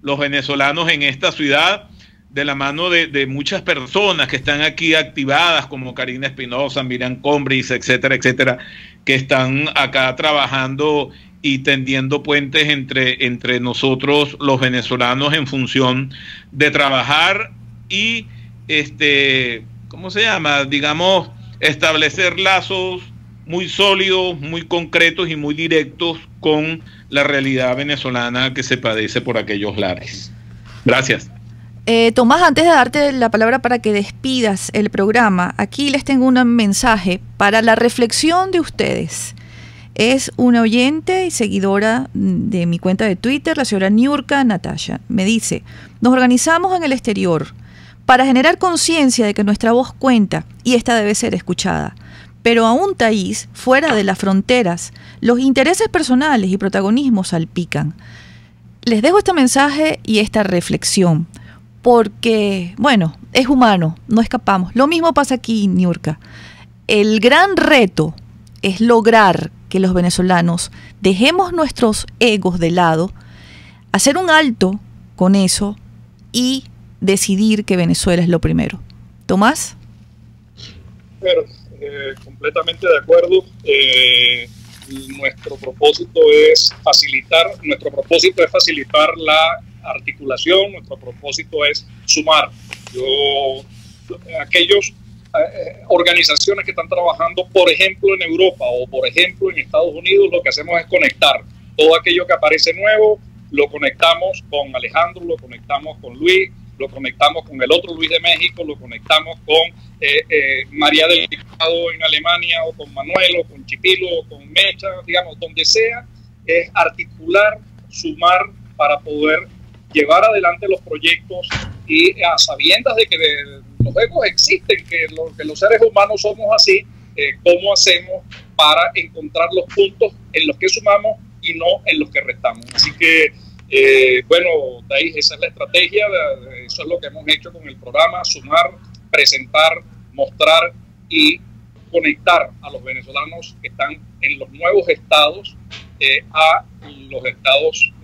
los venezolanos en esta ciudad, de la mano de muchas personas que están aquí activadas, como Karina Espinosa, Miriam Combris, etcétera, etcétera, que están acá trabajando y tendiendo puentes entre nosotros los venezolanos en función de trabajar y ¿cómo se llama? Digamos, establecer lazos muy sólidos, muy concretos y muy directos con la realidad venezolana que se padece por aquellos lares. Gracias. Tomás, antes de darte la palabra para que despidas el programa, aquí les tengo un mensaje para la reflexión de ustedes. Es una oyente y seguidora de mi cuenta de Twitter, la señora Niurka Natasha. Me dice: nos organizamos en el exterior para generar conciencia de que nuestra voz cuenta y esta debe ser escuchada. Pero aún, Thais, fuera de las fronteras, los intereses personales y protagonismos salpican. Les dejo este mensaje y esta reflexión, porque, bueno, es humano, no escapamos. Lo mismo pasa aquí, Niurka. El gran reto es lograr que los venezolanos dejemos nuestros egos de lado, hacer un alto con eso y decidir que Venezuela es lo primero. Tomás. Pero, completamente de acuerdo. Nuestro propósito es facilitar la articulación, nuestro propósito es sumar. Aquellos organizaciones que están trabajando, por ejemplo, en Europa o por ejemplo en Estados Unidos, lo que hacemos es conectar todo aquello que aparece nuevo, lo conectamos con Alejandro, lo conectamos con Luis, lo conectamos con el otro Luis de México, lo conectamos con María del Picado en Alemania, o con Manuel, o con Chipilo, o con Mecha, digamos, donde sea, es articular, sumar para poder llevar adelante los proyectos y a sabiendas de que los egos existen, que los seres humanos somos así, ¿cómo hacemos para encontrar los puntos en los que sumamos y no en los que restamos? Así que, bueno, Thais, esa es la estrategia, eso es lo que hemos hecho con el programa: sumar, presentar, mostrar y conectar a los venezolanos que están en los nuevos estados a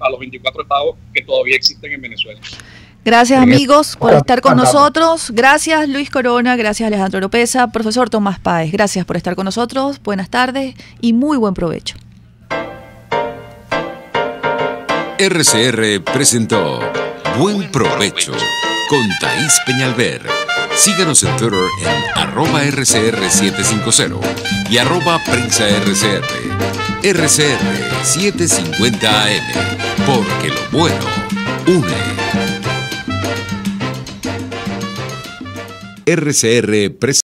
los 24 estados que todavía existen en Venezuela. Gracias, amigos, por estar con nosotros. Gracias, Luis Corona. Gracias, Alejandro Oropesa. Profesor Tomás Páez, gracias por estar con nosotros. Buenas tardes y muy buen provecho. RCR presentó Buen Provecho con Thaís Peñalver. Síganos en Twitter en @RCR750 y @PrensaRCR. RCR 750 AM, porque lo bueno une. RCR presenta